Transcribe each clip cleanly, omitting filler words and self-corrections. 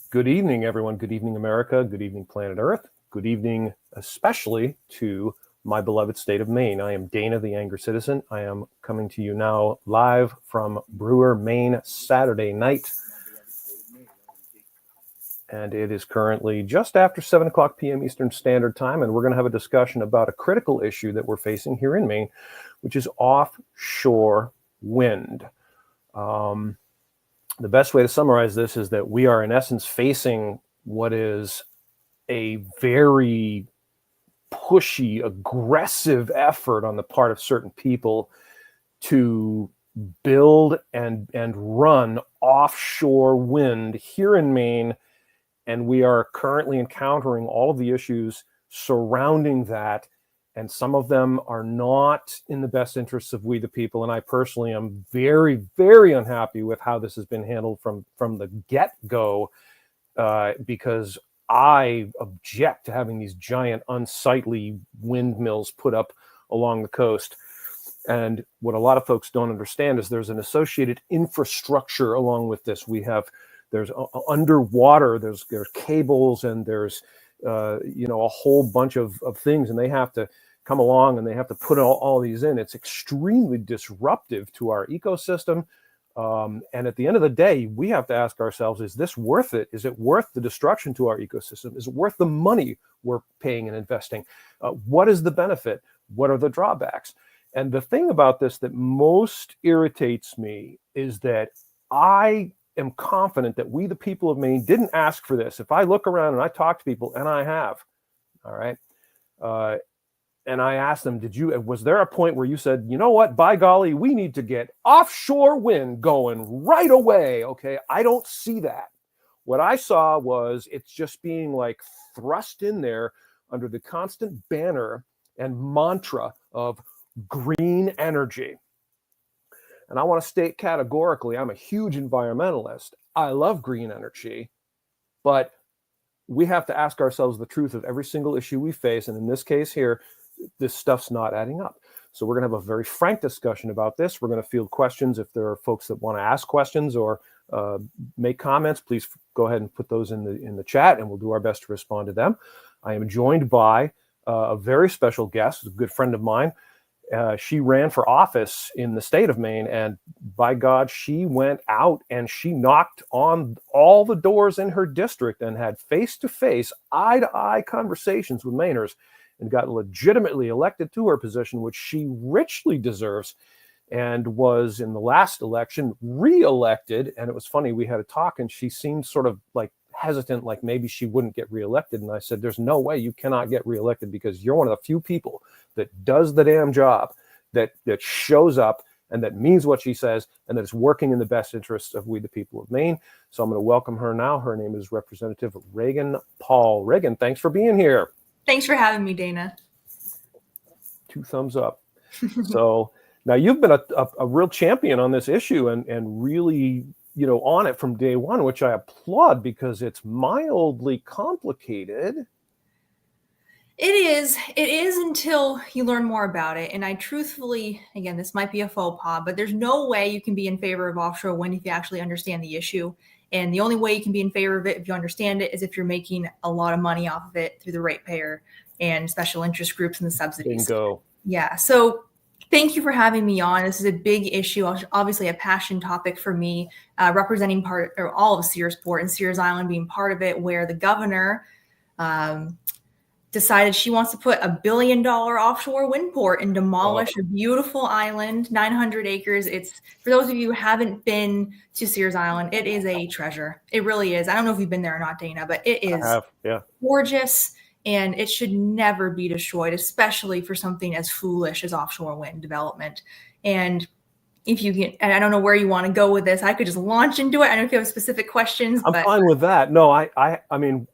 Good evening, everyone. Good evening, America. Good evening, planet Earth. Good evening, especially to my beloved state of Maine. I am Dana, the Angry Citizen. I am coming to you now live from Brewer, Maine, Saturday night. And it is currently just after 7 o'clock p.m. Eastern Standard Time, and we're going to have a discussion about a critical issue that we're facing here in Maine, which is offshore wind. The best way to summarize this is that we are, in essence, facing what is a very pushy, aggressive effort on the part of certain people to build and run offshore wind here in Maine. And we are currently encountering all of the issues surrounding that. And some of them are not in the best interests of we the people. And I personally am very, very unhappy with how this has been handled from the get-go, because I object to having these giant unsightly windmills put up along the coast. And what a lot of folks don't understand is there's an associated infrastructure along with this. There's underwater, there's cables, and there's a whole bunch of things, and they have to come along and they have to put all these in. It's extremely disruptive to our ecosystem. And at the end of the day, we have to ask ourselves, is this worth it? Is it worth the destruction to our ecosystem? Is it worth the money we're paying and investing? What is the benefit? What are the drawbacks? And the thing about this that most irritates me is that I am confident that we, the people of Maine, didn't ask for this. If I look around and I talk to people, and I have, all right, and I asked them, was there a point where you said, you know what, by golly, we need to get offshore wind going right away? Okay, I don't see that. What I saw was it's just being like thrust in there under the constant banner and mantra of green energy. And I want to state categorically, I'm a huge environmentalist. I love green energy, but we have to ask ourselves the truth of every single issue we face. And in this case here, this stuff's not adding up. So we're going to have a very frank discussion about this. We're going to field questions. If there are folks that want to ask questions or make comments, please go ahead and put those in the chat, and we'll do our best to respond to them. I am joined by a very special guest, a good friend of mine. She ran for office in the state of Maine, and by God, she went out and she knocked on all the doors in her district and had face-to-face, eye-to-eye conversations with Mainers, and got legitimately elected to her position, which she richly deserves, and was in the last election re-elected. And it was funny, we had a talk and she seemed sort of like hesitant, like maybe she wouldn't get reelected. And I said, there's no way you cannot get reelected, because you're one of the few people that does the damn job, that shows up and that means what she says, and that is working in the best interests of we the people of Maine. So I'm going to welcome her now. Her name is Representative Reagan Paul. Reagan, thanks for being here. Thanks for having me, Dana. 2 thumbs up. So now you've been a real champion on this issue and really, on it from day one, which I applaud, because it's mildly complicated. It is until you learn more about it. And I truthfully, again, this might be a faux pas, but there's no way you can be in favor of offshore wind if you actually understand the issue. And the only way you can be in favor of it, if you understand it, is if you're making a lot of money off of it through the ratepayer and special interest groups and the subsidies. Bingo. Yeah. So thank you for having me on. This is a big issue, obviously a passion topic for me, representing all of Searsport and Sears Island being part of it, where the governor decided she wants to put $1 billion offshore wind port and demolish a beautiful island, 900 acres. It's, for those of you who haven't been to Sears Island, it is a treasure. It really is. I don't know if you've been there or not, Dana, but it is gorgeous, and it should never be destroyed, especially for something as foolish as offshore wind development. And if you get, and I don't know where you want to go with this, I could just launch into it. I don't know if you have specific questions. I'm fine with that. No, I mean,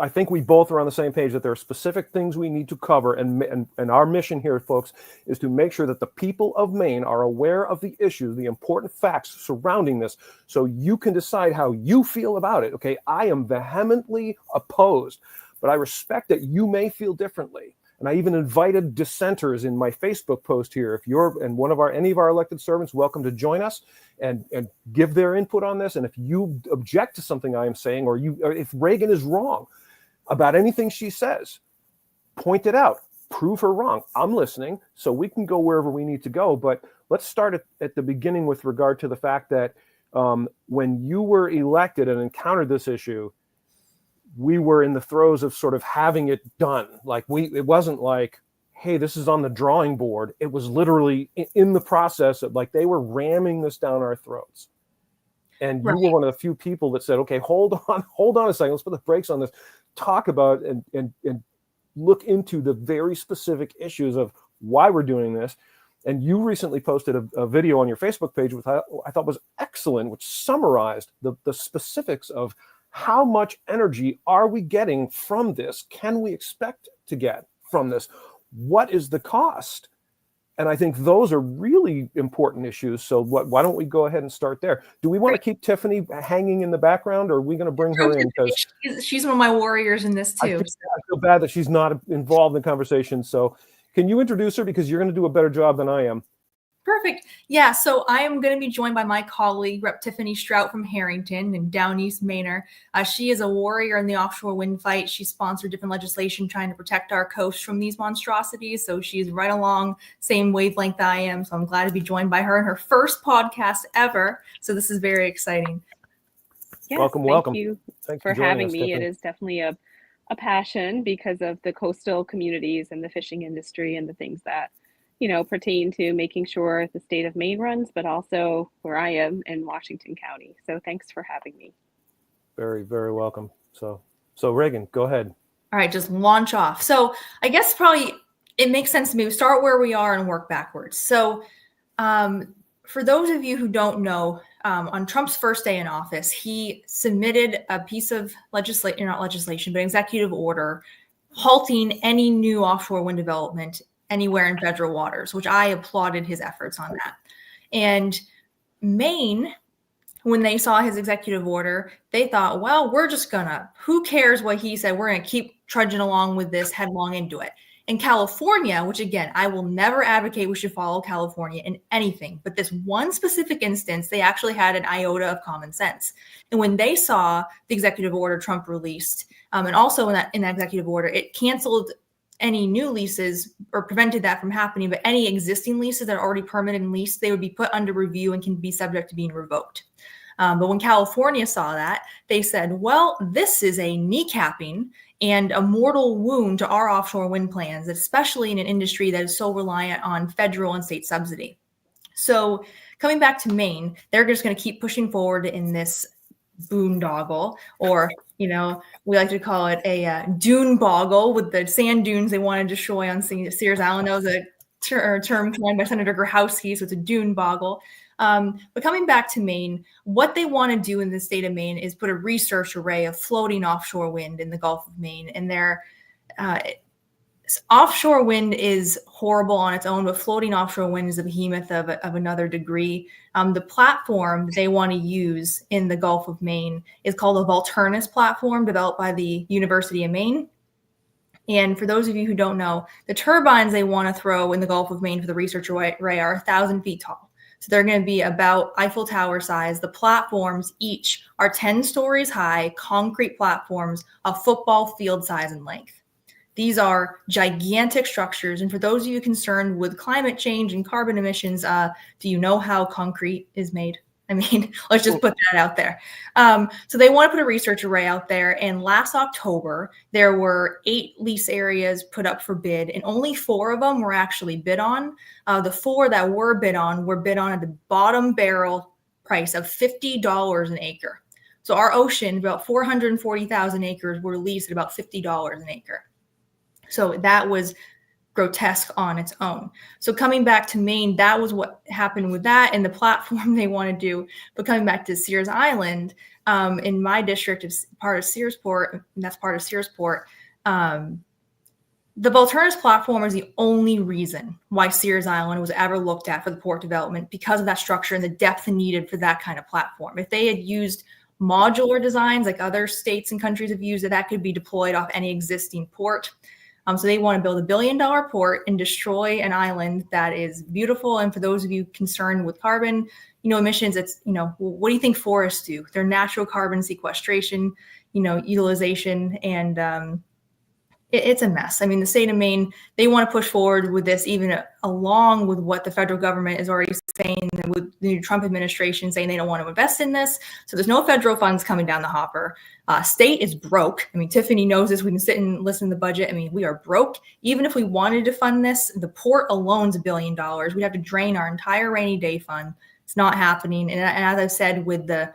I think we both are on the same page that there are specific things we need to cover. And our mission here, folks, is to make sure that the people of Maine are aware of the issues, the important facts surrounding this, so you can decide how you feel about it. Okay, I am vehemently opposed, but I respect that you may feel differently. And I even invited dissenters in my Facebook post here. If you're and any of our elected servants, welcome to join us and give their input on this. And if you object to something I am saying, or if Reagan is wrong about anything she says, point it out, prove her wrong. I'm listening, so we can go wherever we need to go. But let's start at the beginning with regard to the fact that when you were elected and encountered this issue, we were in the throes of sort of having it done. Like it wasn't like, hey, this is on the drawing board. It was literally in the process of, like, they were ramming this down our throats. And you were one of the few people that said, okay, hold on a second. Let's put the brakes on this. Talk about and look into the very specific issues of why we're doing this. And you recently posted a video on your Facebook page, which I thought was excellent, which summarized the specifics of how much energy are we getting from this? Can we expect to get from this? What is the cost? And I think those are really important issues. So why don't we go ahead and start there? Do we want to keep Tiffany hanging in the background, or are we going to bring her in? Because she's one of my warriors in this too. I feel bad that she's not involved in the conversation. So can you introduce her, because you're going to do a better job than I am? Perfect. Yeah, so I am going to be joined by my colleague, Rep Tiffany Strout from Harrington and Down East Mainer. She is a warrior in the offshore wind fight. She sponsored different legislation trying to protect our coast from these monstrosities. So she's right along same wavelength I am. So I'm glad to be joined by her in her first podcast ever. So this is very exciting. Yes, welcome. Thank you for having me. Tiffany. It is definitely a passion because of the coastal communities and the fishing industry and the things that pertain to making sure the state of Maine runs, but also where I am in Washington County. So thanks for having me. Very, very welcome. So Reagan, go ahead. All right, just launch off. So I guess probably it makes sense to me. We start where we are and work backwards. So for those of you who don't know, on Trump's first day in office, he submitted a piece of legislation, but executive order halting any new offshore wind development anywhere in federal waters, which I applauded his efforts on that. And Maine, when they saw his executive order, they thought, well, who cares what he said? We're going to keep trudging along with this headlong into it. In California, which again, I will never advocate we should follow California in anything, but this one specific instance, they actually had an iota of common sense. And when they saw the executive order Trump released, and also in that executive order, it canceled any new leases or prevented that from happening, but any existing leases that are already permitted and leased, they would be put under review and can be subject to being revoked. But when California saw that, they said, well, this is a kneecapping and a mortal wound to our offshore wind plans, especially in an industry that is so reliant on federal and state subsidy. So coming back to Maine, they're just going to keep pushing forward in this boondoggle, or we like to call it a dune boggle with the sand dunes they want to destroy on Sears Island. That was a term coined by Senator Grahowski, so it's a dune boggle. But coming back to Maine, what they want to do in the state of Maine is put a research array of floating offshore wind in the Gulf of Maine. And offshore wind is horrible on its own, but floating offshore wind is a behemoth of another degree. The platform they want to use in the Gulf of Maine is called a Volturnus platform, developed by the University of Maine. And for those of you who don't know, the turbines they want to throw in the Gulf of Maine for the research array are 1,000 feet tall. So they're going to be about Eiffel Tower size. The platforms each are 10 stories high, concrete platforms of football field size and length. These are gigantic structures. And for those of you concerned with climate change and carbon emissions, do you know how concrete is made? I mean, let's just put that out there. So they want to put a research array out there. And last October, there were 8 lease areas put up for bid, and only 4 of them were actually bid on. The 4 that were bid on at the bottom barrel price of $50 an acre. So our ocean, about 440,000 acres, were leased at about $50 an acre. So that was grotesque on its own. So coming back to Maine, that was what happened with that and the platform they want to do. But coming back to Sears Island, in my district, is part of Searsport, and that's part of Searsport. The Volturnus platform is the only reason why Sears Island was ever looked at for the port development, because of that structure and the depth needed for that kind of platform. If they had used modular designs like other states and countries have used, that could be deployed off any existing port. So they want to build $1 billion port and destroy an island that is beautiful. And for those of you concerned with carbon, emissions, it's, what do you think forests do? They're natural carbon sequestration, utilization, and it's a mess. I mean, the state of Maine, they want to push forward with this, even along with what the federal government is already saying, with the Trump administration saying they don't want to invest in this. So there's no federal funds coming down the hopper. State is broke. I mean, Tiffany knows this. We can sit and listen to the budget. I mean, we are broke. Even if we wanted to fund this, the port alone is $1 billion. We'd have to drain our entire rainy day fund. It's not happening. And as I've said, with the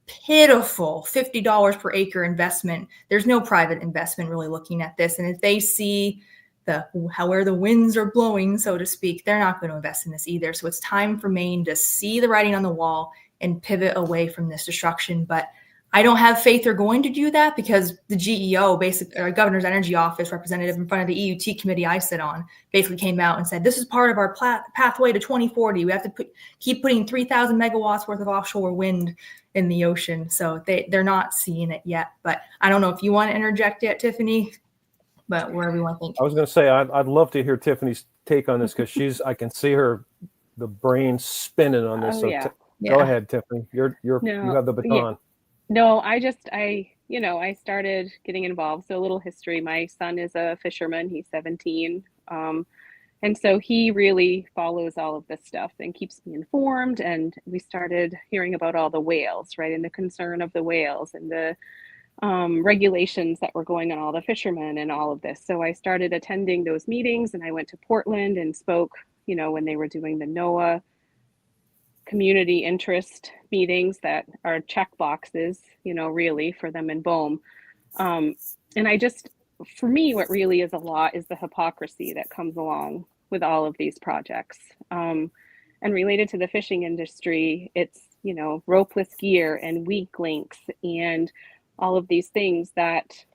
pitiful $50 per acre investment, there's no private investment really looking at this. And if they see where the winds are blowing, so to speak, they're not going to invest in this either. So it's time for Maine to see the writing on the wall and pivot away from this destruction. But I don't have faith they're going to do that, because the GEO, basically, Governor's Energy Office representative in front of the EUT committee I sit on, basically came out and said, this is part of our pathway to 2040. We have to keep putting 3,000 megawatts worth of offshore wind in the ocean. So they're not seeing it yet. But I don't know if you want to interject yet, Tiffany, but wherever you want to think. I was going to say, I'd love to hear Tiffany's take on this, because I can see the brain spinning on this. Go ahead, Tiffany. You have the baton. Yeah. No, I started getting involved. So a little history. My son is a fisherman. He's 17. And so he really follows all of this stuff and keeps me informed. And we started hearing about all the whales, right? And the concern of the whales and the regulations that were going on all the fishermen and all of this. So I started attending those meetings, and I went to Portland and spoke, when they were doing the NOAA community interest meetings that are check boxes, really for them in BOEM. And for me, what really is a lot is the hypocrisy that comes along with all of these projects. And related to the fishing industry, it's, ropeless gear and weak links and all of these things that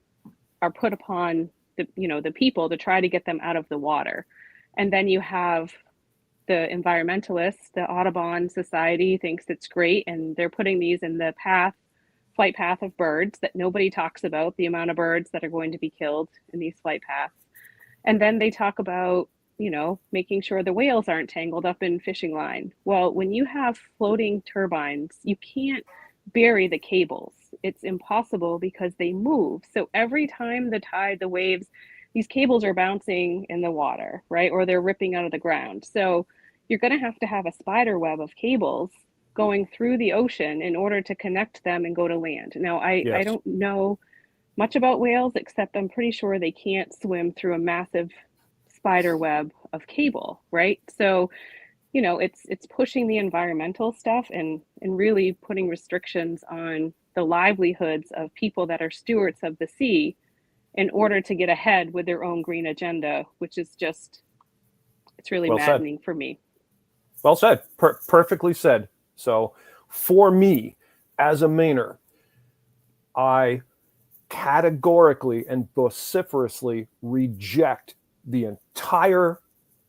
are put upon the people to try to get them out of the water. And then you have the environmentalists, the Audubon Society thinks it's great, and they're putting these in the flight path of birds that nobody talks about, the amount of birds that are going to be killed in these flight paths. And then they talk about, making sure the whales aren't tangled up in fishing line. Well, when you have floating turbines, you can't bury the cables. It's impossible because they move. So every time the tide, the waves, these cables are bouncing in the water, right? Or they're ripping out of the ground. So you're going to have a spider web of cables going through the ocean in order to connect them and go to land. Now, I don't know much about whales, except I'm pretty sure they can't swim through a massive spider web of cable, right? So, it's pushing the environmental stuff and really putting restrictions on the livelihoods of people that are stewards of the sea in order to get ahead with their own green agenda, which is just, it's really maddening for me. Well said. Perfectly said. So for me, as a Mainer, I categorically and vociferously reject the entire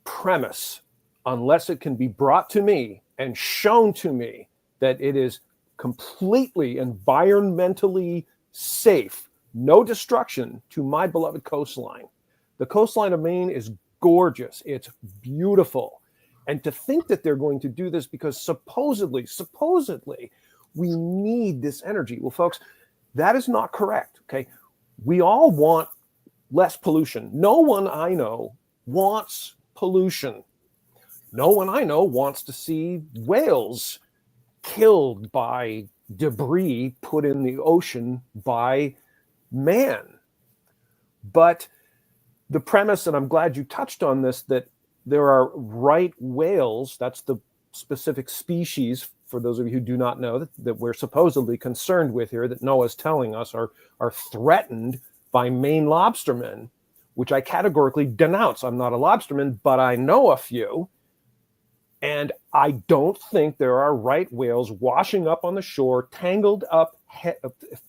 premise unless it can be brought to me and shown to me that it is completely environmentally safe, no destruction to my beloved coastline. The coastline of Maine is gorgeous. It's beautiful. And to think that they're going to do this because supposedly, we need this energy. Well, folks, that is not correct, okay? We all want less pollution. No one I know wants pollution. No one I know wants to see whales killed by debris put in the ocean by man. But the premise, and I'm glad you touched on this, that there are right whales, that's the specific species, for those of you who do not know, that we're supposedly concerned with here, that NOAA's telling us are threatened by Maine lobstermen, which I categorically denounce. I'm not a lobsterman, but I know a few. And I don't think there are right whales washing up on the shore, tangled up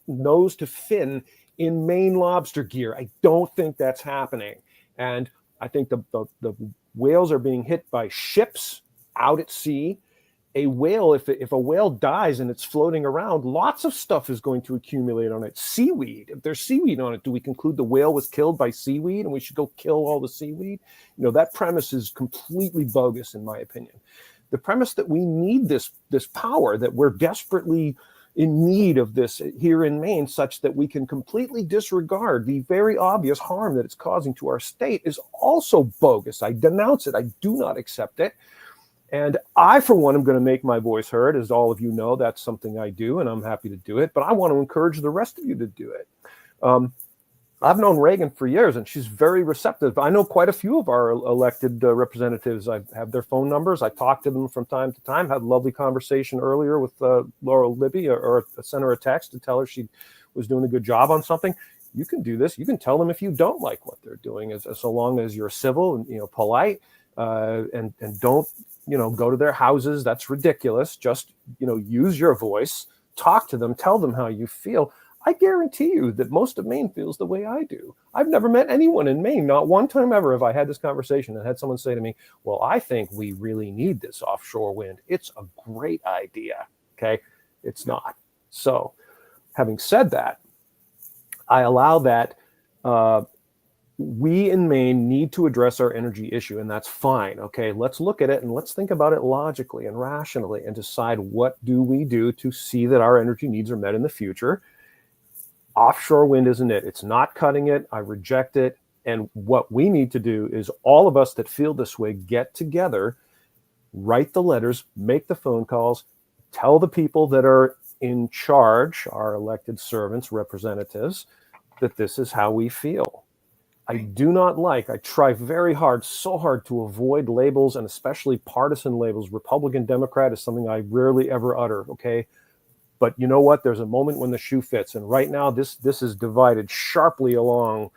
nose to fin in Maine lobster gear. I don't think that's happening. And I think the whales are being hit by ships out at sea. a whale, if a whale dies and it's floating around, lots of stuff is going to accumulate on it. Seaweed. If there's seaweed on it, do we conclude the whale was killed by seaweed and we should go kill all the seaweed? That premise is completely bogus, in my opinion. The premise that we need this power, that we're desperately in need of this here in Maine, such that we can completely disregard the very obvious harm that it's causing to our state, is also bogus. I denounce it. I do not accept it. And I, for one, am going to make my voice heard. As all of you know, that's something I do, and I'm happy to do it. But I want to encourage the rest of you to do it. I've known Reagan for years, and she's very receptive. I know quite a few of our elected representatives. I have their phone numbers. I talk to them from time to time. Had a lovely conversation earlier with Laura Libby, or sent her a text to tell her she was doing a good job on something. You can do this. You can tell them if you don't like what they're doing, so long as you're civil and polite, and don't go to their houses. That's ridiculous. Just use your voice, talk to them, tell them how you feel. I guarantee you that most of Maine feels the way I do. I've never met anyone in Maine, not one time ever have I had this conversation and had someone say to me, well, I think we really need this offshore wind. It's a great idea. Okay. It's not. So having said that, I allow that we in Maine need to address our energy issue, and that's fine. Okay, let's look at it and let's think about it logically and rationally and decide what do we do to see that our energy needs are met in the future. Offshore wind isn't it. It's not cutting it. I reject it. And what we need to do is all of us that feel this way get together, write the letters, make the phone calls, tell the people that are in charge, our elected servants, representatives, that this is how we feel. I try very hard, so hard to avoid labels, and especially partisan labels. Republican, Democrat is something I rarely ever utter, okay? But you know what? There's a moment when the shoe fits. And right now, this is divided sharply along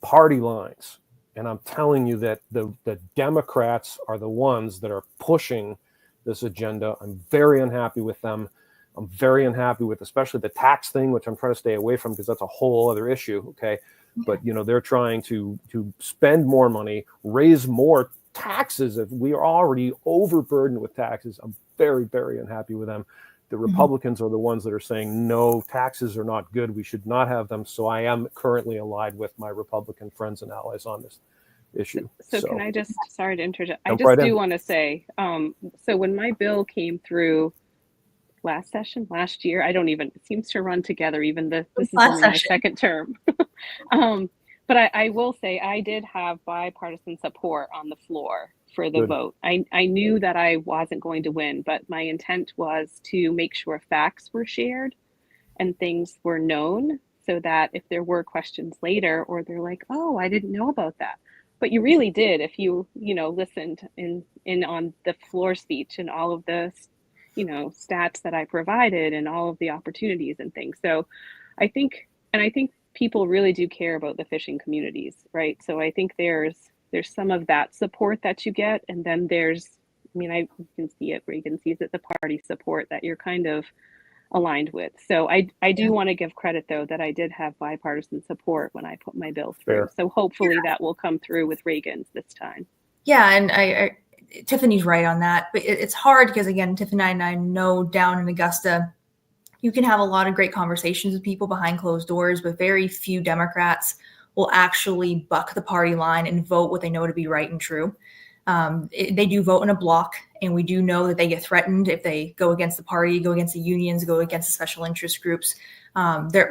party lines. And I'm telling you that the Democrats are the ones that are pushing this agenda. I'm very unhappy with them. I'm very unhappy with especially the tax thing, which I'm trying to stay away from because that's a whole other issue, okay? But, they're trying to spend more money, raise more taxes. If we are already overburdened with taxes, I'm very, very unhappy with them. The Republicans are the ones that are saying, no, taxes are not good. We should not have them. So I am currently allied with my Republican friends and allies on this issue. So can I just, sorry to interject, I just do want to say, so when my bill came through last year, it seems to run together, even this is only my second term. But I will say I did have bipartisan support on the floor for the vote. I knew that I wasn't going to win, but my intent was to make sure facts were shared and things were known so that if there were questions later or they're like, oh, I didn't know about that. But you really did if you listened in on the floor speech and all of the stats that I provided and all of the opportunities and things. So I think people really do care about the fishing communities, right? So I think there's some of that support that you get. And then I can see it, Reagan sees it, the party support that you're kind of aligned with. So I do want to give credit though, that I did have bipartisan support when I put my bill through. Fair. So hopefully that will come through with Reagan's this time. Yeah. And Tiffany's right on that, but it's hard because again, Tiffany and I know down in Augusta, you can have a lot of great conversations with people behind closed doors, but very few Democrats will actually buck the party line and vote what they know to be right and true. They do vote in a block, and we do know that they get threatened if they go against the party, go against the unions, go against the special interest groups.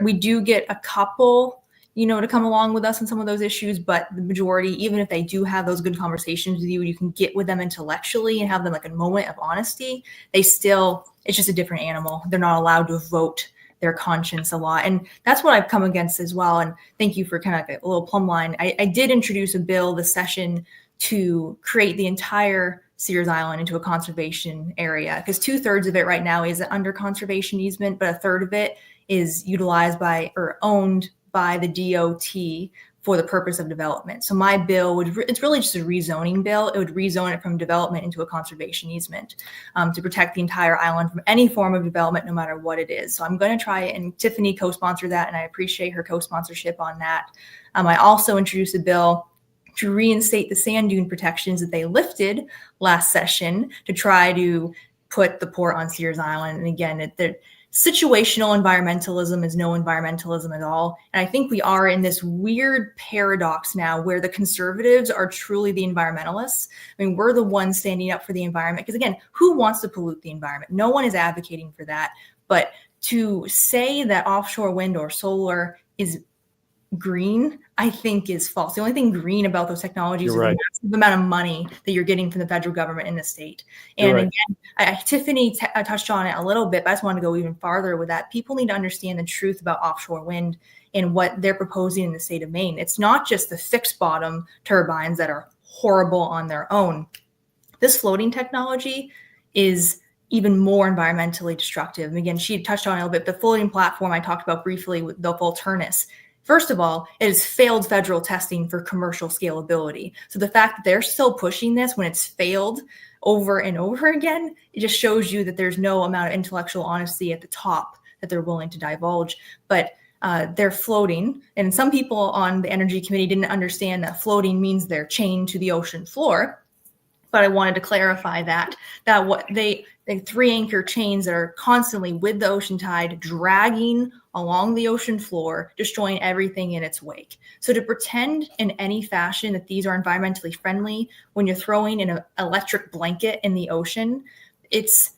We do get a couple to come along with us in some of those issues. But the majority, even if they do have those good conversations with you, you can get with them intellectually and have them like a moment of honesty. It's just a different animal. They're not allowed to vote their conscience a lot. And that's what I've come against as well. And thank you for kind of a little plumb line. I did introduce a bill this session to create the entire Sears Island into a conservation area, because 2/3 of it right now is under conservation easement, but 1/3 of it is utilized by or owned by the DOT for the purpose of development. So my bill it's really just a rezoning bill. It would rezone it from development into a conservation easement to protect the entire island from any form of development, no matter what it is. So I'm going to try it, and Tiffany co-sponsored that, and I appreciate her co-sponsorship on that. I also introduced a bill to reinstate the sand dune protections that they lifted last session to try to put the port on Sears Island. And again, the situational environmentalism is no environmentalism at all. And I think we are in this weird paradox now where the conservatives are truly the environmentalists. I mean, we're the ones standing up for the environment. Because again, who wants to pollute the environment? No one is advocating for that. But to say that offshore wind or solar is green, I think is false. The only thing green about those technologies is the massive amount of money that you're getting from the federal government in the state. And again, Tiffany touched on it a little bit, but I just want to go even farther with that. People need to understand the truth about offshore wind and what they're proposing in the state of Maine. It's not just the fixed bottom turbines that are horrible on their own. This floating technology is even more environmentally destructive. And again, she touched on it a little bit. The floating platform I talked about briefly with the Volturnus. First of all, it has failed federal testing for commercial scalability. So the fact that they're still pushing this when it's failed over and over again, it just shows you that there's no amount of intellectual honesty at the top that they're willing to divulge. But they're floating. And some people on the Energy Committee didn't understand that floating means they're chained to the ocean floor. But I wanted to clarify that what they 3 anchor chains that are constantly with the ocean tide dragging along the ocean floor, destroying everything in its wake. So to pretend in any fashion that these are environmentally friendly when you're throwing an electric blanket in the ocean, it's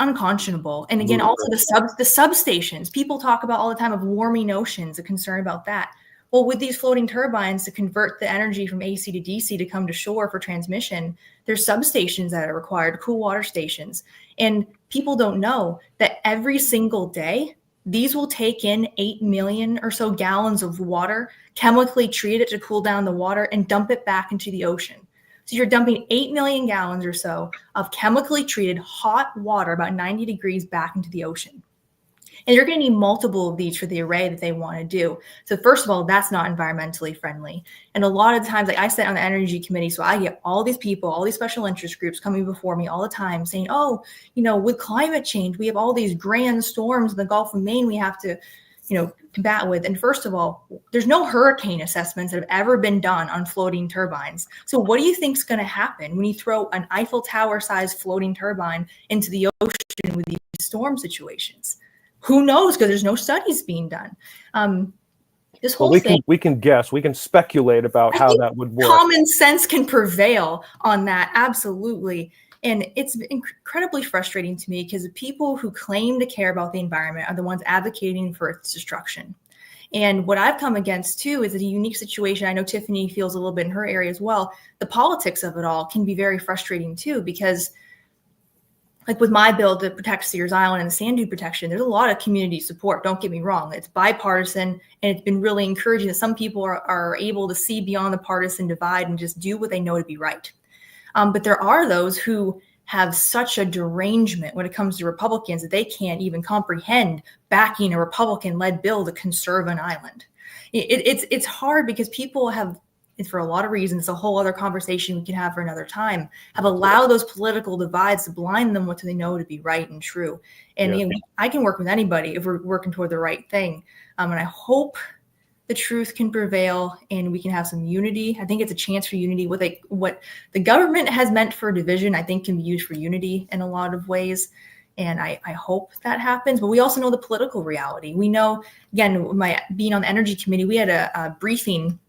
unconscionable. And again, also the substations, people talk about all the time of warming oceans, a concern about that. Well, with these floating turbines to convert the energy from AC to DC to come to shore for transmission, there's substations that are required, cool water stations. And people don't know that every single day, these will take in 8 million or so gallons of water, chemically treat it to cool down the water, and dump it back into the ocean. So you're dumping 8 million gallons or so of chemically treated hot water, about 90 degrees, back into the ocean. And you're going to need multiple of these for the array that they want to do. So first of all, that's not environmentally friendly. And a lot of times, like I sit on the Energy Committee, so I get all these people, all these special interest groups coming before me all the time saying, oh, with climate change, we have all these grand storms in the Gulf of Maine we have to, combat with. And first of all, there's no hurricane assessments that have ever been done on floating turbines. So what do you think is going to happen when you throw an Eiffel Tower sized floating turbine into the ocean with these storm situations? Who knows? Because there's no studies being done. This whole thing. We can guess. We can speculate about how that would work. Common sense can prevail on that, absolutely. And it's incredibly frustrating to me because the people who claim to care about the environment are the ones advocating for its destruction. And what I've come against too is a unique situation. I know Tiffany feels a little bit in her area as well. The politics of it all can be very frustrating too, because like with my bill to protect Sears Island and the sand dune protection, there's a lot of community support. Don't get me wrong. It's bipartisan, and it's been really encouraging that some people are able to see beyond the partisan divide and just do what they know to be right. But there are those who have such a derangement when it comes to Republicans that they can't even comprehend backing a Republican-led bill to conserve an island. It's hard because people have, for a lot of reasons, a whole other conversation we can have for another time, have allowed those political divides to blind them what they know to be right and true. And I can work with anybody if we're working toward the right thing. And I hope the truth can prevail and we can have some unity. I think it's a chance for unity. What the government has meant for division, I think can be used for unity in a lot of ways. And I hope that happens. But we also know the political reality. We know, again, being on the Energy Committee, we had a briefing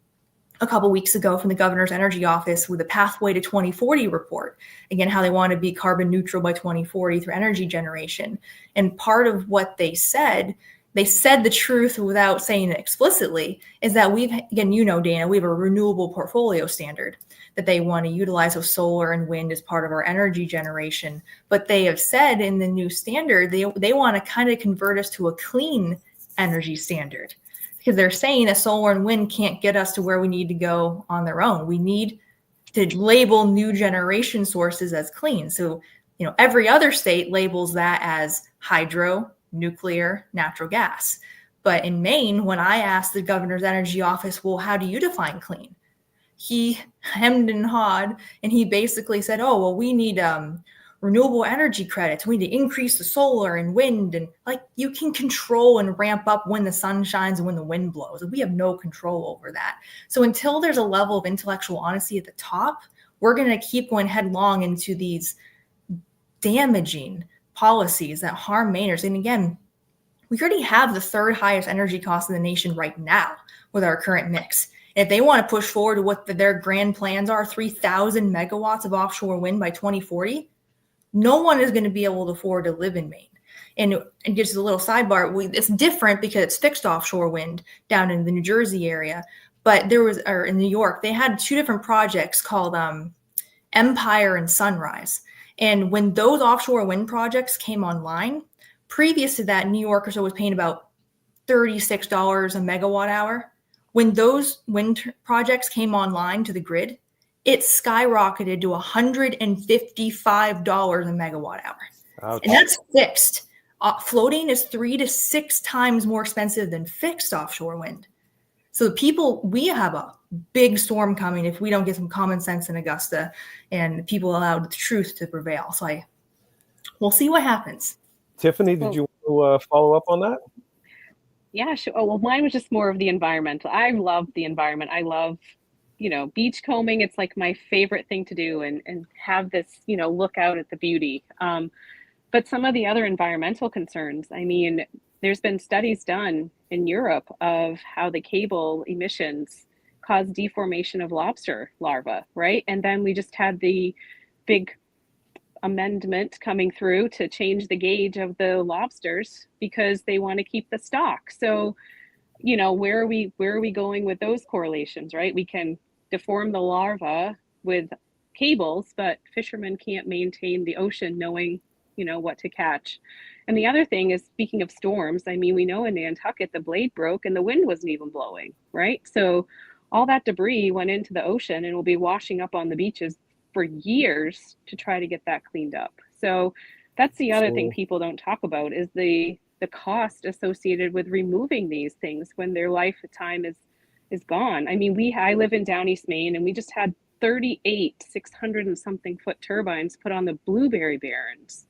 a couple of weeks ago from the governor's energy office with a pathway to 2040 report. Again, how they want to be carbon neutral by 2040 through energy generation. And part of what they said the truth without saying it explicitly, is that Dana, we have a renewable portfolio standard that they want to utilize with solar and wind as part of our energy generation. But they have said in the new standard, they want to kind of convert us to a clean energy standard, because they're saying that solar and wind can't get us to where we need to go on their own. We need to label new generation sources as clean. So, every other state labels that as hydro, nuclear, natural gas. But in Maine, when I asked the governor's energy office, well, how do you define clean? He hemmed and hawed, and he basically said, oh, well, we need renewable energy credits. We need to increase the solar and wind. And you can control and ramp up when the sun shines and when the wind blows. We have no control over that. So until there's a level of intellectual honesty at the top, we're going to keep going headlong into these damaging policies that harm Mainers. And again, we already have the third highest energy cost in the nation right now with our current mix. And if they want to push forward to what their grand plans are, 3,000 megawatts of offshore wind by 2040, no one is going to be able to afford to live in Maine. And just a little sidebar, it's different because it's fixed offshore wind down in the New Jersey area. But in New York, they had two different projects called Empire and Sunrise. And when those offshore wind projects came online, previous to that, New Yorkers was paying about $36 a megawatt hour. When those wind projects came online to the grid, it skyrocketed to $155 a megawatt hour. Ouch. And that's fixed. Floating is 3 to 6 times more expensive than fixed offshore wind. So we have a big storm coming if we don't get some common sense in Augusta and people allow the truth to prevail. So we'll see what happens. Tiffany, did you want to follow up on that? Yeah, sure. Oh, well, mine was just more of the environmental. I love the environment. I love, beach combing. It's like my favorite thing to do and have this, look out at the beauty. But some of the other environmental concerns, I mean, there's been studies done in Europe of how the cable emissions cause deformation of lobster larvae, right? And then we just had the big amendment coming through to change the gauge of the lobsters because they want to keep the stock. So, where are we going with those correlations, right? We can deform the larva with cables, but fishermen can't maintain the ocean knowing, what to catch. And the other thing is, speaking of storms, I mean, we know in Nantucket, the blade broke and the wind wasn't even blowing, right? So all that debris went into the ocean and will be washing up on the beaches for years to try to get that cleaned up. So that's the other thing people don't talk about is the cost associated with removing these things when their lifetime is gone. I mean, I live in Down East Maine and we just had 38 600 and something foot turbines put on the blueberry barrens.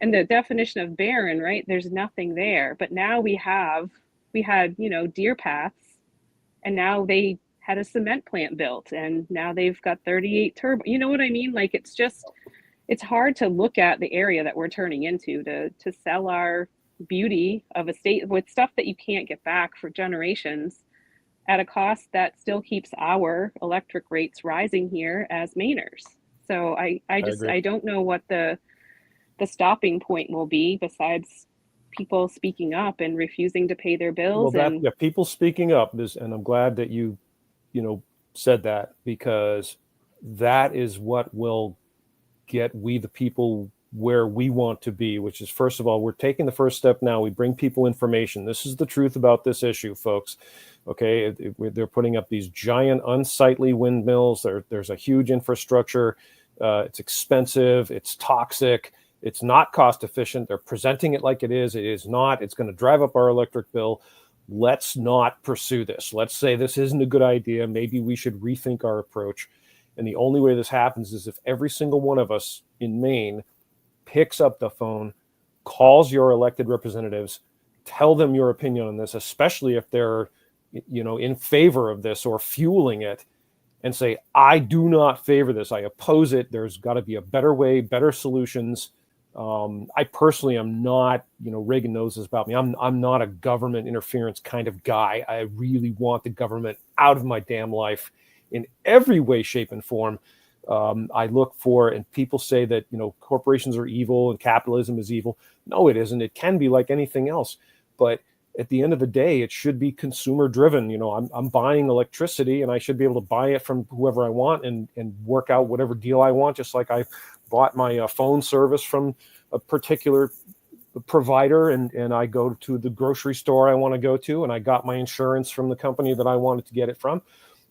And the definition of barren, right? There's nothing there. But now we had, deer paths, and now they had a cement plant built, and now they've got 38 turbines. You know what I mean? Like, it's hard to look at the area that we're turning into to sell our beauty of a state with stuff that you can't get back for generations at a cost that still keeps our electric rates rising here as Mainers. So I don't know what the stopping point will be besides people speaking up and refusing to pay their bills. Well, people speaking up is, and I'm glad that you said that, because that is what will get we the people where we want to be, which is, first of all, we're taking the first step now. We bring people information. This is the truth about this issue, folks. Okay, they're putting up these giant unsightly windmills. There's a huge infrastructure. It's expensive. It's toxic. It's not cost efficient. They're presenting it like it is. It is not. It's going to drive up our electric bill. Let's not pursue this. Let's say this isn't a good idea. Maybe we should rethink our approach. And the only way this happens is if every single one of us in Maine picks up the phone, calls your elected representatives, tell them your opinion on this, especially if they're, in favor of this or fueling it, and say, I do not favor this. I oppose it. There's got to be a better way, better solutions. I personally am not, Reagan knows this about me. I'm not a government interference kind of guy. I really want the government out of my damn life in every way, shape, and form. I look for, and people say that, corporations are evil and capitalism is evil. No, it isn't. It can be like anything else. But at the end of the day, it should be consumer driven. I'm buying electricity and I should be able to buy it from whoever I want and work out whatever deal I want, just like I bought my phone service from a particular provider and I go to the grocery store I want to go to and I got my insurance from the company that I wanted to get it from.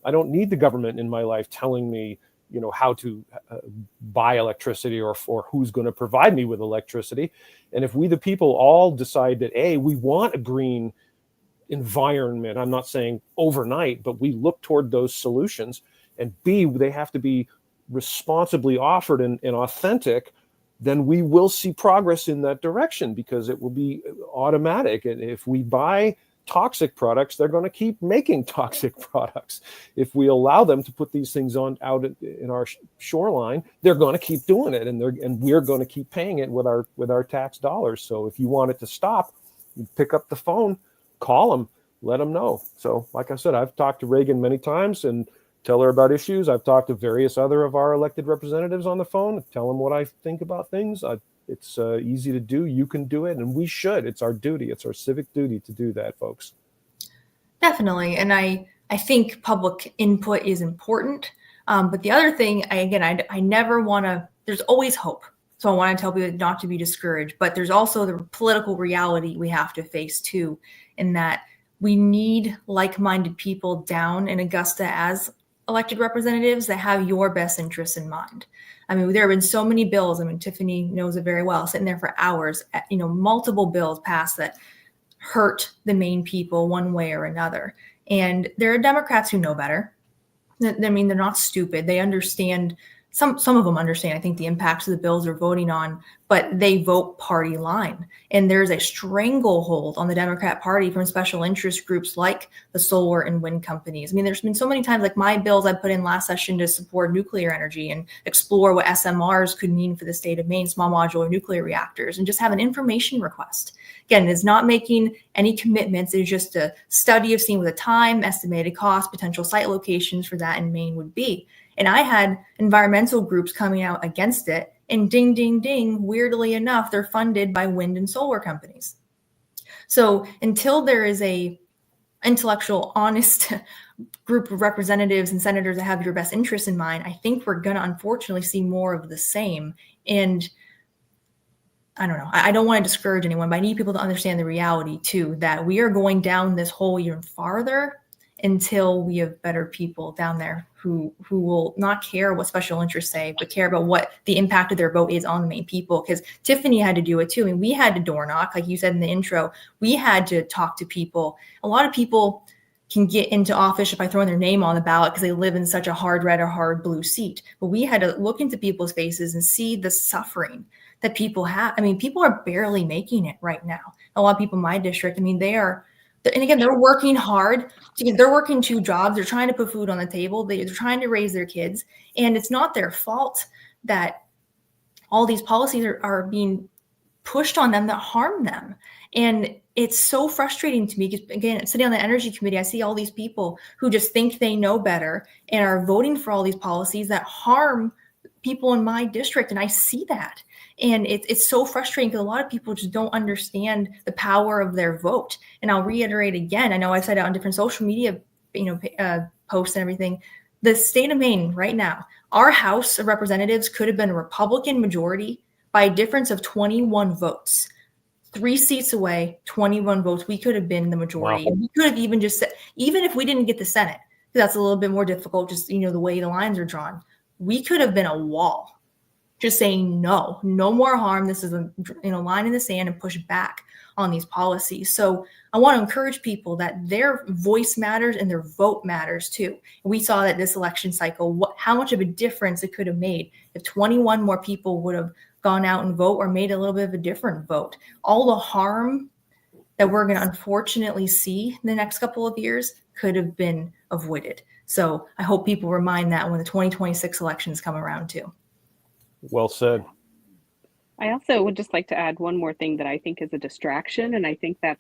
I don't need the government in my life telling me, how to buy electricity or who's going to provide me with electricity. And if we, the people, all decide that, A, we want a green environment, I'm not saying overnight, but we look toward those solutions, and B, they have to be responsibly offered and authentic, then we will see progress in that direction because it will be automatic. And if we buy toxic products, they're going to keep making toxic products. If we allow them to put these things out in our shoreline, they're going to keep doing it, and we're going to keep paying it with our tax dollars. So if you want it to stop, you pick up the phone, call them, let them know. So like I said, I've talked to Reagan many times and tell her about issues. I've talked to various other of our elected representatives on the phone, tell them what I think about things. It's easy to do. You can do it, and we should. It's our duty. It's our civic duty to do that, folks. Definitely. And I think public input is important. But the other thing, I never want to, there's always hope. So I want to tell people not to be discouraged, but there's also the political reality we have to face too, in that we need like-minded people down in Augusta as elected representatives that have your best interests in mind. I mean, there have been so many bills. I mean, Tiffany knows it very well, sitting there for hours, multiple bills passed that hurt the Maine people one way or another. And there are Democrats who know better. I mean, they're not stupid. They understand, some of them understand, I think, the impacts of the bills they're voting on, but they vote party line. And there's a stranglehold on the Democrat Party from special interest groups like the solar and wind companies. I mean, there's been so many times, like my bills I put in last session to support nuclear energy and explore what SMRs could mean for the state of Maine, small modular nuclear reactors, and just have an information request. Again, it's not making any commitments. It's just a study of seeing what the time, estimated cost, potential site locations for that in Maine would be. And I had environmental groups coming out against it, and ding, ding, ding, weirdly enough, they're funded by wind and solar companies. So until there is a intellectual, honest group of representatives and senators that have your best interests in mind, I think we're going to unfortunately see more of the same. And I don't know, I don't want to discourage anyone, but I need people to understand the reality too, that we are going down this hole even farther until we have better people down there who will not care what special interests say, but care about what the impact of their vote is on the Maine people. Because Tiffany had to do it too. I mean, we had to door knock, like you said in the intro. We had to talk to people. A lot of people can get into office by throwing their name on the ballot because they live in such a hard red or hard blue seat. But we had to look into people's faces and see the suffering that people have. I mean, people are barely making it right now. A lot of people in my district, I mean, and again, they're working hard. They're working 2 jobs. They're trying to put food on the table. They're trying to raise their kids. And it's not their fault that all these policies are being pushed on them that harm them. And it's so frustrating to me because, again, sitting on the energy committee, I see all these people who just think they know better and are voting for all these policies that harm people in my district. And I see that. And it's so frustrating because a lot of people just don't understand the power of their vote. And I'll reiterate again, I know I've said it on different social media, posts and everything. The state of Maine right now, our House of Representatives could have been a Republican majority by a difference of 21 votes. 3 seats away, 21 votes. We could have been the majority. Wow. And we could have even just said, even if we didn't get the Senate, because that's a little bit more difficult, just, the way the lines are drawn, we could have been a wall. Just saying no more harm. This is a line in the sand and push back on these policies. So I want to encourage people that their voice matters and their vote matters too. And we saw that this election cycle, how much of a difference it could have made if 21 more people would have gone out and vote or made a little bit of a different vote. All the harm that we're going to unfortunately see in the next couple of years could have been avoided. So I hope people remind that when the 2026 elections come around too. Well said. I also would just like to add one more thing that I think is a distraction. And I think I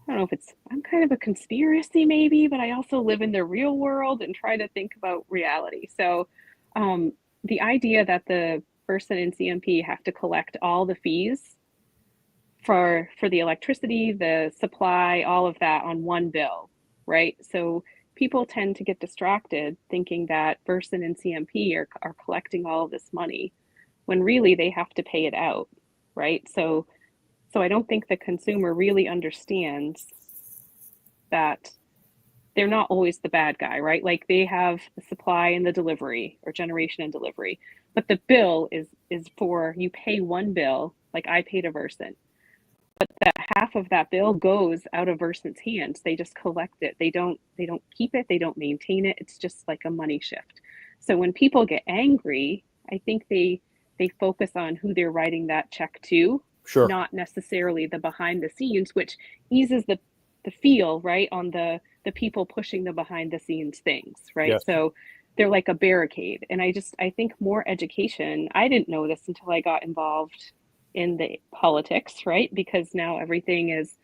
don't know if I'm kind of a conspiracy maybe, but I also live in the real world and try to think about reality. So the idea that the person in CMP have to collect all the fees for the electricity, the supply, all of that on one bill, right? So people tend to get distracted thinking that person in CMP are collecting all of this money, when really they have to pay it out, right? So I don't think the consumer really understands that they're not always the bad guy, right? Like they have the supply and the delivery or generation and delivery, but the bill is for, you pay one bill, like I paid a Versant, but that half of that bill goes out of Versant's hands. They just collect it. They don't keep it. They don't maintain it. It's just like a money shift. So when people get angry, I think they focus on who they're writing that check to, sure, not necessarily the behind the scenes, which eases feel, right, on the people pushing the behind the scenes things, right? Yes. So they're like a barricade. And I think more education. I didn't know this until I got involved in the politics, right? Because now everything is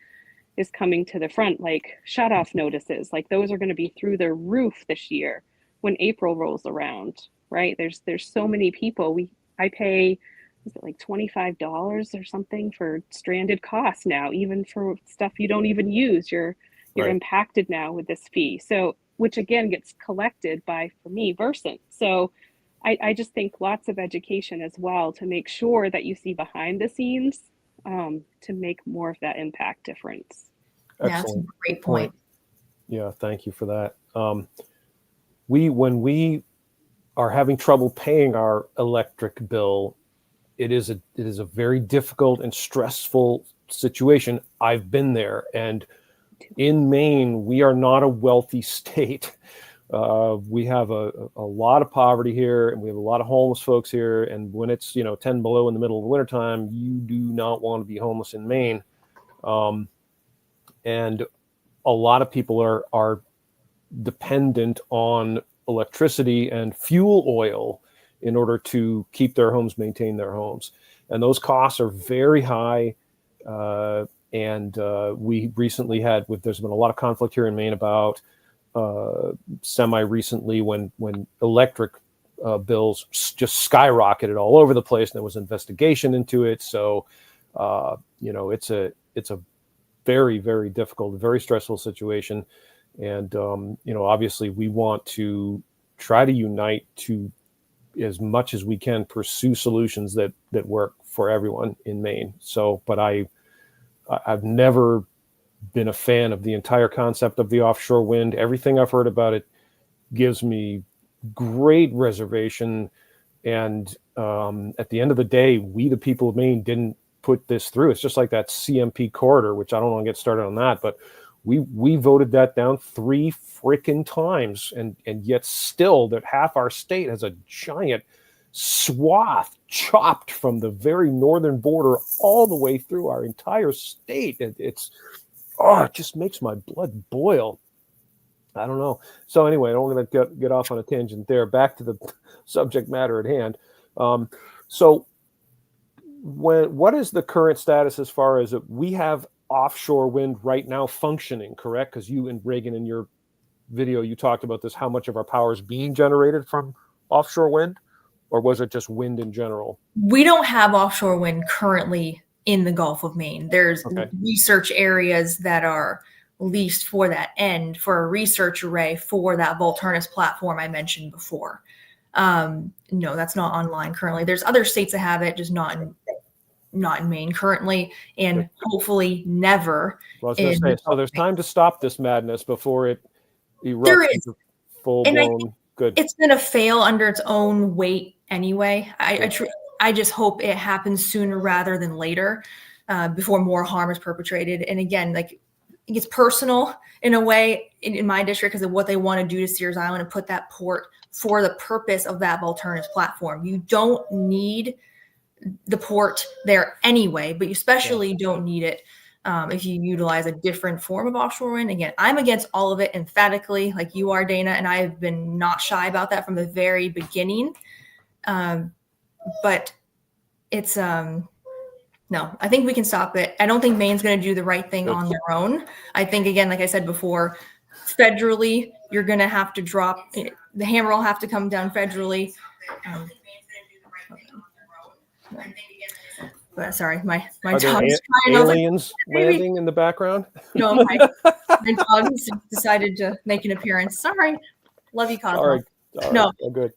coming to the front, like shut off notices, like those are going to be through the roof this year when April rolls around, right? There's so many people. I pay, is it like $25 or something for stranded costs now, even for stuff you don't even use. You're Right. impacted now with this fee. So, which again gets collected by, for me, Versant. So I just think lots of education as well to make sure that you see behind the scenes, to make more of that impact difference. Yeah, that's a great point. Yeah, thank you for that. When we are having trouble paying our electric bill, it is a very difficult and stressful situation. I've been there, and in Maine, we are not a wealthy state. We have a lot of poverty here, and we have a lot of homeless folks here. And when it's 10 below in the middle of the wintertime, you do not want to be homeless in Maine. And a lot of people are dependent on electricity and fuel oil in order to keep their homes, maintain their homes. And those costs are very high. And we recently there's been a lot of conflict here in Maine about semi-recently when electric bills just skyrocketed all over the place, and there was investigation into it. So, it's a very, very difficult, very stressful situation. And, obviously we want to try to unite to, as much as we can, pursue solutions that work for everyone in Maine. So, but I've never been a fan of the entire concept of the offshore wind. Everything I've heard about it gives me great reservation. And at the end of the day, we, the people of Maine, didn't put this through. It's just like that CMP corridor, which I don't want to get started on that, but we voted that down 3 freaking times, and yet still that half our state has a giant swath chopped from the very northern border all the way through our entire state. It just makes my blood boil. I don't know. So anyway, I don't want to get off on a tangent there. Back to the subject matter at hand. So what is the current status as far as we have offshore wind right now functioning, correct? Because you and Reagan, in your video, you talked about this, how much of our power is being generated from offshore wind, or was it just wind in general? We don't have offshore wind currently in the Gulf of Maine. There's research areas that are leased for that end, for a research array for that Volturnus platform I mentioned before. No, that's not online currently. There's other states that have it, just not in Maine currently, and hopefully never. Well, I was going to say, so there's time to stop this madness before it erupts into full-blown. Good. It's going to fail under its own weight anyway. I just hope it happens sooner rather than later, before more harm is perpetrated. And again, like, it gets personal in a way in my district because of what they want to do to Sears Island and put that port for the purpose of that Volturnus platform. You don't need the port there anyway, but you especially don't need it if you utilize a different form of offshore wind. Again, I'm against all of it emphatically, like you are, Dana, and I have been not shy about that from the very beginning. But it's no, I think we can stop it. I don't think Maine's going to do the right thing on their own. I think, again, like I said before, federally, you're going to have to drop, the hammer will have to come down federally. Sorry, my dog's trying. Aliens landing in the background? No, my dog decided to make an appearance. Sorry. Love you, Cosmo. All right. No. Oh, good.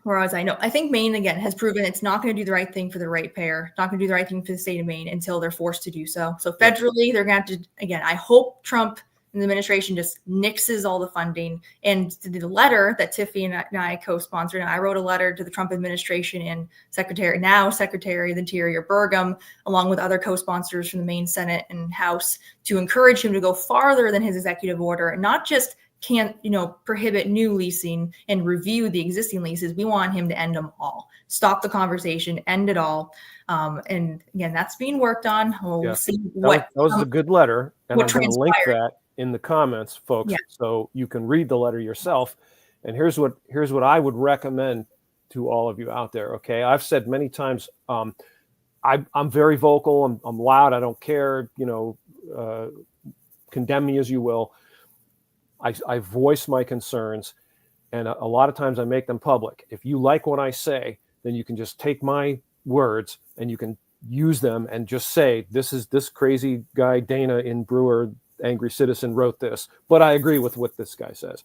Where was I? No, I think Maine, again, has proven it's not going to do the right thing for the ratepayer, not going to do the right thing for the state of Maine until they're forced to do so. So federally, they're going to have to, again, I hope Trump and the administration just nixes all the funding. And the letter that Tiffany and I co-sponsored, and I wrote a letter to the Trump administration and Secretary of the Interior Burgum, along with other co-sponsors from the Maine Senate and House, to encourage him to go farther than his executive order and not just can't, prohibit new leasing and review the existing leases. We want him to end them all, stop the conversation, end it all. And again, that's being worked on. We'll see what that was a good letter, and I'm going to link transpired. that in the comments, folks, Yeah. so you can read the letter yourself. And here's what I would recommend to all of you out there. Okay, I've said many times, I'm very vocal. I'm loud. I don't care. Condemn me as you will. I voice my concerns, and a lot of times I make them public. If you like what I say, then you can just take my words and you can use them and just say, this crazy guy Dana in Brewer, Angry Citizen, wrote this, but I agree with what this guy says.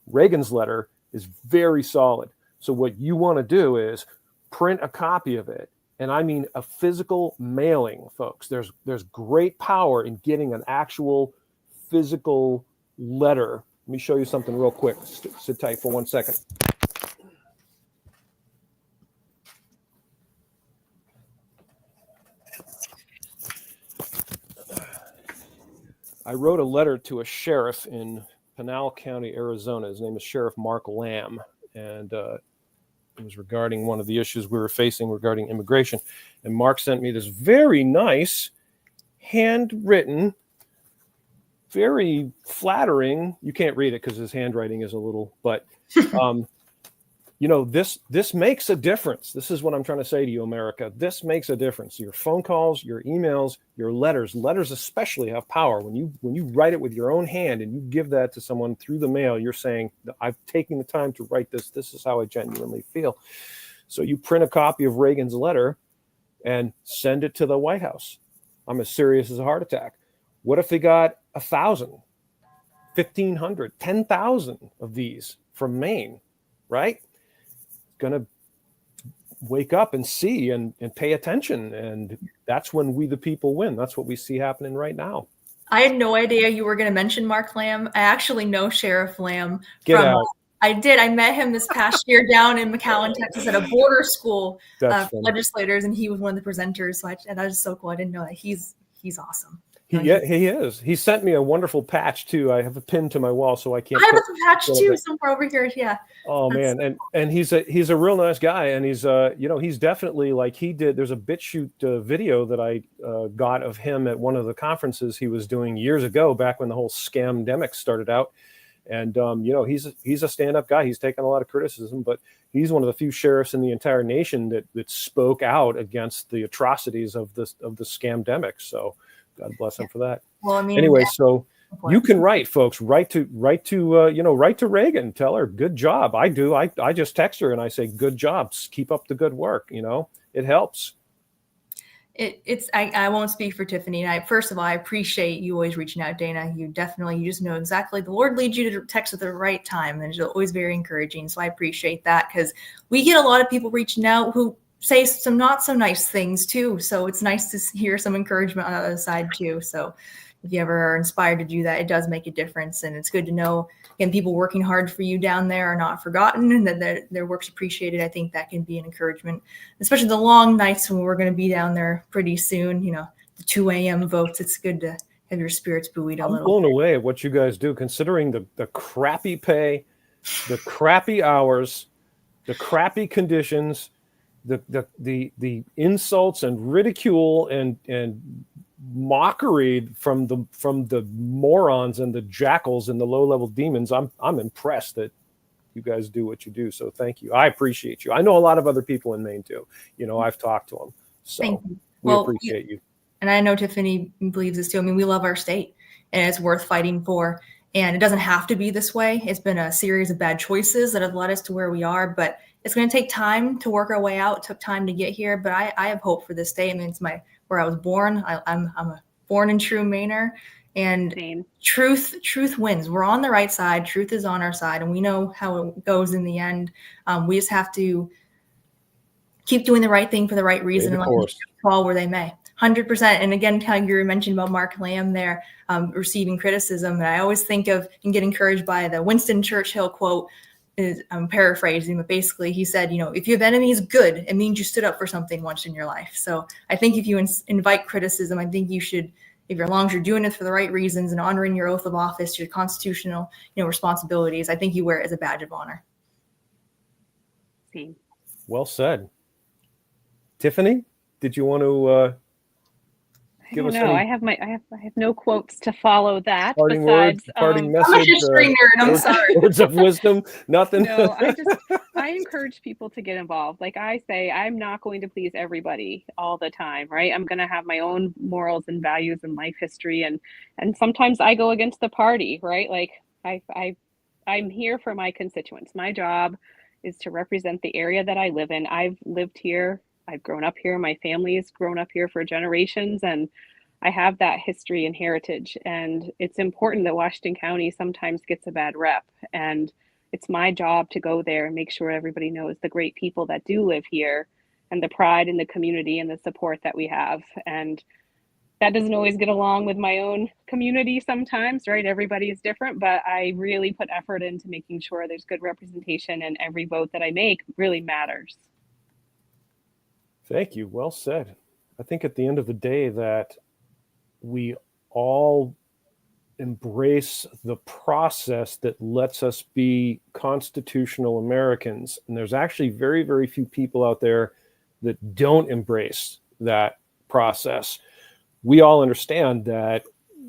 Reagan's letter is very solid. So what you want to do is print a copy of it. And I mean a physical mailing, folks. There's great power in getting an actual physical letter. Let me show you something real quick. Sit tight for 1 second. I wrote a letter to a sheriff in Pinal County, Arizona. His name is Sheriff Mark Lamb, and it was regarding one of the issues we were facing regarding immigration. And Mark sent me this very nice, handwritten, very flattering. You can't read it because his handwriting is a little, but this makes a difference. This is what I'm trying to say to you, America. This makes a difference. Your phone calls, your emails, your letters especially have power. When you write it with your own hand and you give that to someone through the mail, you're saying, I've taken the time to write this. This is how I genuinely feel. So you print a copy of Reagan's letter and send it to the White House. I'm as serious as a heart attack. What if they got 1,000, 1,500, 10,000 of these from Maine, right? Going to wake up and see and pay attention. And that's when we, the people, win. That's what we see happening right now. I had no idea you were going to mention Mark Lamb. I actually know Sheriff Lamb. Get out. I did. I met him this past year down in McAllen, Texas at a border school for legislators, and he was one of the presenters. So and that was so cool. I didn't know that. He's awesome. He is. He sent me a wonderful patch too. I have a pin to my wall, so I can't. I have a patch too somewhere over here. Yeah. Oh man, and he's a real nice guy, and he's he's definitely like he did. There's a BitChute video that I got of him at one of the conferences he was doing years ago, back when the whole scamdemic started out. And he's a stand-up guy. He's taken a lot of criticism, but he's one of the few sheriffs in the entire nation that spoke out against the atrocities of the scamdemic. So God bless him for that. Well, I mean, anyway, so you can write, folks. Write to Reagan. Tell her good job. I do. I just text her and I say good job. Keep up the good work. It helps. I won't speak for Tiffany. And first of all, I appreciate you always reaching out, Dana. You just know exactly, the Lord leads you to text at the right time. And it's always very encouraging. So I appreciate that, because we get a lot of people reaching out who say some not so nice things too. So it's nice to hear some encouragement on the other side too. So if you ever are inspired to do that, it does make a difference. And it's good to know, again, people working hard for you down there are not forgotten, and that their work's appreciated. I think that can be an encouragement, especially the long nights when we're going to be down there pretty soon. The 2 a.m. votes. It's good to have your spirits buoyed a little. I'm blown away at what you guys do, considering the crappy pay, the crappy hours, the crappy conditions, the insults and ridicule and mockery from the morons and the jackals and the low-level demons. I'm impressed that you guys do what you do. So thank you. I appreciate you. I know a lot of other people in Maine too. I've talked to them. So we appreciate you. And I know Tiffany believes this too. I mean, we love our state, and it's worth fighting for. And it doesn't have to be this way. It's been a series of bad choices that have led us to where we are, but it's going to take time to work our way out. It took time to get here, but I have hope for this state. I mean, it's where I was born. I'm a born and true Mainer, and Same. Truth wins. We're on the right side. Truth is on our side, and we know how it goes in the end. We just have to keep doing the right thing for the right reason, and let them fall where they may. 100%. And again, how you mentioned about Mark Lamb there, receiving criticism, and I always think of and get encouraged by the Winston Churchill quote. I'm paraphrasing, but basically he said, if you have enemies, good. It means you stood up for something once in your life. So I think if you invite criticism, I think you should if as long as you're doing it for the right reasons and honoring your oath of office, your constitutional, responsibilities, I think you wear it as a badge of honor. Same. Well said. Tiffany, did you want to give us any? I have no quotes to follow that. Parting besides, words, parting I'm a message, history nerd. I'm sorry. words of wisdom, nothing. No, I encourage people to get involved. Like I say, I'm not going to please everybody all the time, right? I'm going to have my own morals and values and life history, and sometimes I go against the party, right? Like I'm here for my constituents. My job is to represent the area that I live in. I've lived here. I've grown up here. My family has grown up here for generations, and I have that history and heritage. And it's important that Washington County sometimes gets a bad rep. And it's my job to go there and make sure everybody knows the great people that do live here and the pride in the community and the support that we have. And that doesn't always get along with my own community sometimes, right? Everybody is different, but I really put effort into making sure there's good representation, and every vote that I make really matters. Thank you. Well said. I think at the end of the day that we all embrace the process that lets us be constitutional Americans. And there's actually very, very few people out there that don't embrace that process. We all understand that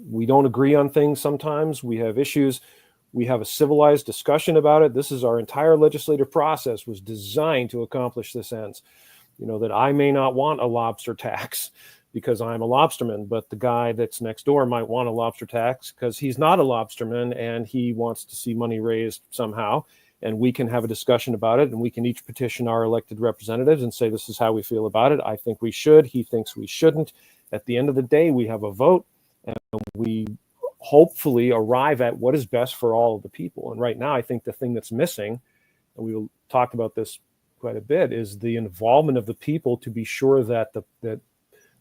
we don't agree on things sometimes. We have issues. We have a civilized discussion about it. This is our entire legislative process was designed to accomplish this ends. That I may not want a lobster tax because I'm a lobsterman, but the guy that's next door might want a lobster tax because he's not a lobsterman and he wants to see money raised somehow. And we can have a discussion about it, and we can each petition our elected representatives and say, this is how we feel about it. I think we should. He thinks we shouldn't. At the end of the day, we have a vote, and we hopefully arrive at what is best for all of the people. And right now, I think the thing that's missing, and we talked about this quite a bit, is the involvement of the people to be sure that that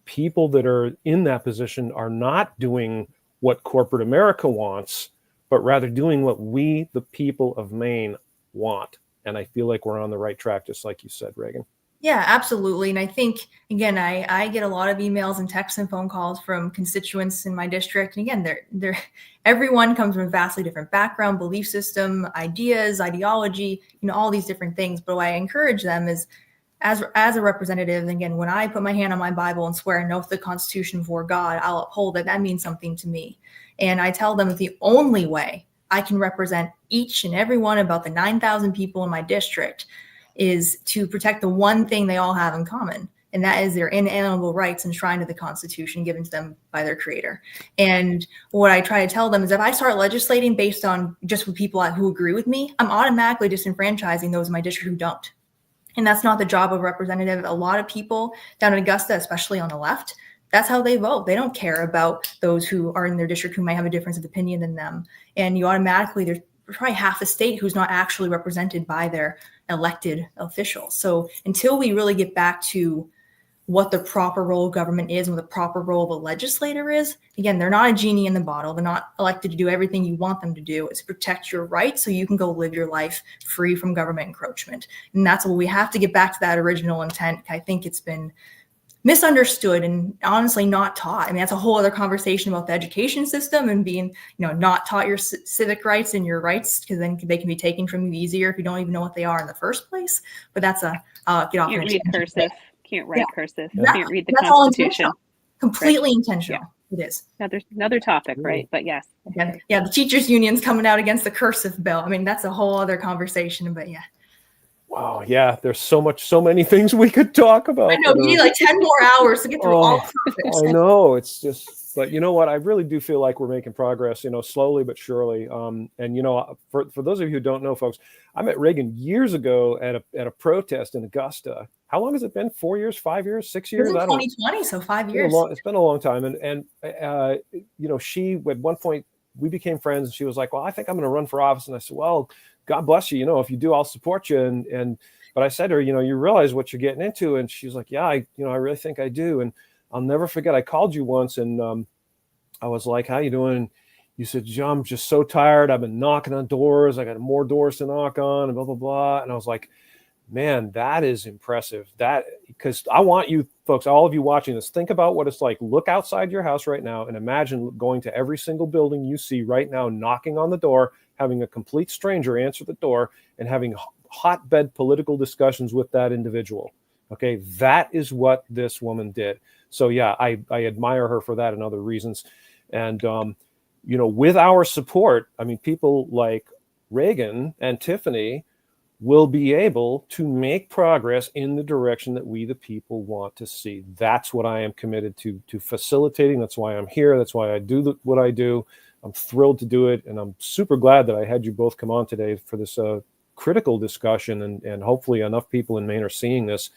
people that are in that position are not doing what corporate America wants, but rather doing what we, the people of Maine, want. And I feel like we're on the right track, just like you said, Reagan. Yeah, absolutely. And I think, again, I get a lot of emails and texts and phone calls from constituents in my district. And again, they're everyone comes from a vastly different background, belief system, ideas, ideology, all these different things. But what I encourage them is, as a representative, and again, when I put my hand on my Bible and swear an oath to the Constitution before God, I'll uphold it. That means something to me. And I tell them that the only way I can represent each and every one about the 9,000 people in my district is to protect the one thing they all have in common. And that is their inalienable rights enshrined in the Constitution given to them by their creator. And what I try to tell them is if I start legislating based on just with people who agree with me, I'm automatically disenfranchising those in my district who don't. And that's not the job of a representative. A lot of people down in Augusta, especially on the left, that's how they vote. They don't care about those who are in their district who might have a difference of opinion than them. And you automatically, there's probably half the state who's not actually represented by their elected officials. So until we really get back to what the proper role of government is and what the proper role of a legislator is, again, they're not a genie in the bottle. They're not elected to do everything you want them to do. It's protect your rights so you can go live your life free from government encroachment. And that's what we have to get back to, that original intent. I think it's been misunderstood and honestly not taught. I mean, that's a whole other conversation about the education system and being, not taught your civic rights and your rights, because then they can be taken from you easier if you don't even know what they are in the first place. But that's get off. Can't read cursive. Can't write cursive. Yeah. Can't read the That's Constitution. Completely intentional. Yeah. It is. Another topic, right? But yes. Again, the teachers union's coming out against the cursive bill. I mean, that's a whole other conversation, but yeah. Wow. Yeah. There's so many things we could talk about. I know. We need like 10 more hours to get through all topics. I know. It's just, but you know what? I really do feel like we're making progress, slowly but surely. And, for those of you who don't know, folks, I met Reagan years ago at a protest in Augusta. How long has it been? 4 years, 5 years, 6 years? It was in 2020, so 5 years. It's been a long time. And she, at one point, we became friends, and she was like, well, I think I'm going to run for office. And I said, well, God bless you. If you do, I'll support you. But I said to her, you realize what you're getting into. And she's like, yeah, I really think I do. And I'll never forget, I called you once, and I was like, how you doing? And you said, John, I'm just so tired. I've been knocking on doors. I got more doors to knock on, and blah, blah, blah. And I was like, Man, that is impressive. That, because I want you folks, all of you watching this, think about what it's like. Look outside your house right now and imagine going to every single building you see right now, knocking on the door, having a complete stranger answer the door, and having hotbed political discussions with that individual. Okay, that is what this woman did. So yeah, I admire her for that and other reasons. And with our support, I mean, people like Reagan and Tiffany will be able to make progress in the direction that we, the people, want to see. That's what I am committed to facilitating. That's why I'm here. That's why I do what I do. I'm thrilled to do it. And I'm super glad that I had you both come on today for this critical discussion. And hopefully enough people in Maine are seeing this,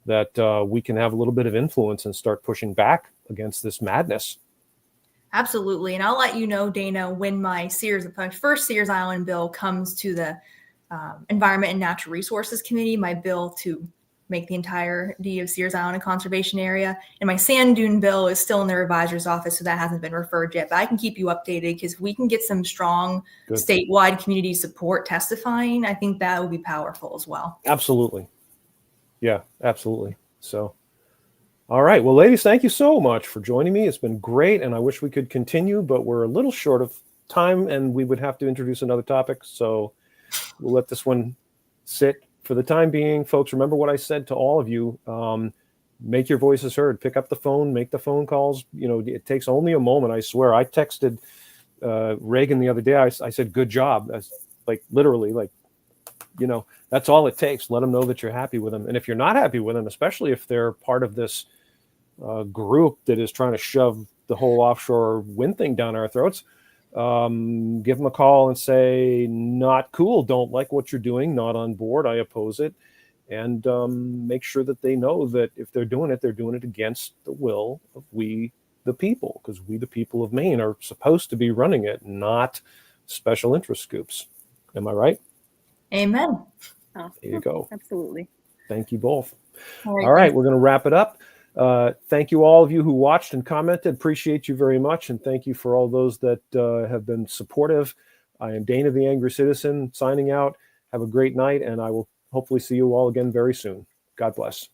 that we can have a little bit of influence and start pushing back against this madness. Absolutely. And I'll let you know, Dana, when my first Sears Island bill comes to the Environment and Natural Resources Committee, my bill to make the entirety of Sears Island a conservation area. And my sand dune bill is still in the revisor's office, so that hasn't been referred yet. But I can keep you updated, because we can get some strong statewide community support testifying. I think that would be powerful as well. Absolutely. Yeah, absolutely. So, all right. Well, ladies, thank you so much for joining me. It's been great, and I wish we could continue, but we're a little short of time, and we would have to introduce another topic. So we'll let this one sit for the time being. Folks, remember what I said to all of you. Make your voices heard. Pick up the phone. Make the phone calls. It takes only a moment. I swear. I texted Reagan the other day. I said, "Good job." Literally, that's all it takes. Let them know that you're happy with them. And if you're not happy with them, especially if they're part of this group that is trying to shove the whole offshore wind thing down our throats, give them a call and say, not cool, don't like what you're doing, not on board, I oppose it. And make sure that they know that if they're doing it against the will of we, the people, because we, the people of Maine, are supposed to be running it, not special interest scoops. Am I right? Amen. Oh, there you go. Absolutely. Thank you both. All right, we're going to wrap it up. Thank you all of you who watched and commented. Appreciate you very much. And thank you for all those that have been supportive. I am Dana the Angry Citizen signing out. Have a great night, and I will hopefully see you all again very soon. God bless.